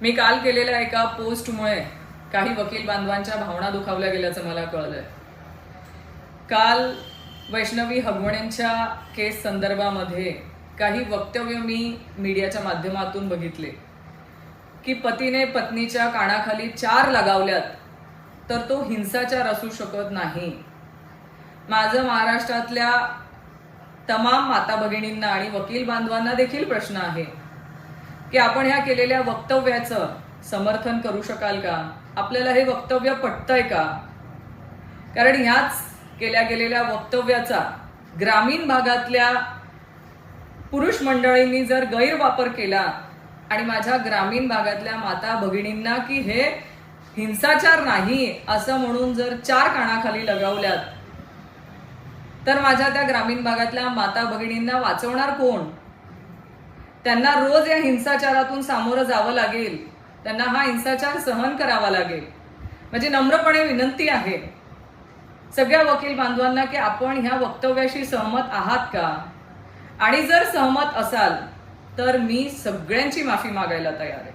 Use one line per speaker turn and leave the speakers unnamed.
मी काल केलेल्या एका पोस्टमुळे काही वकील बांधवांच्या भावना दुखावल्या गेल्याचं मला कळलंय. काल वैष्णवी हगवणेंच्या केस संदर्भामध्ये काही वक्तव्य मी मीडियाच्या माध्यमातून बघितले की पतीने पत्नीच्या कानाखाली 4 लगावल्यात तर तो हिंसाचार असू शकत नाही. माझं महाराष्ट्रातल्या तमाम माता भगिनींना आणि वकील बांधवांना देखील प्रश्न आहे की आपण ह्या केलेल्या वक्तव्याचं समर्थन करू शकाल का? आपल्याला हे वक्तव्य पटतंय का? कारण ह्याच केल्या गेलेल्या वक्तव्याचा ग्रामीण भागातल्या पुरुष मंडळींनी जर गैरवापर केला आणि माझ्या ग्रामीण भागातल्या माता भगिनींना की हे हिंसाचार नाही असं म्हणून जर 4 कानाखाली लगावल्यात तर माझ्या त्या ग्रामीण भागातल्या माता भगिनींना वाचवणार कोण? त्यांना रोज या हिंसाचारातून सामोरं जावं लागेल, त्यांना हा हिंसाचार सहन करावा लागेल. म्हणजे नम्रपणे विनंती आहे सगळ्या वकील बांधवांना की आपण ह्या वक्तव्याशी सहमत आहात का? आणि जर सहमत असाल तर मी सगळ्यांची माफी मागायला तयार आहे.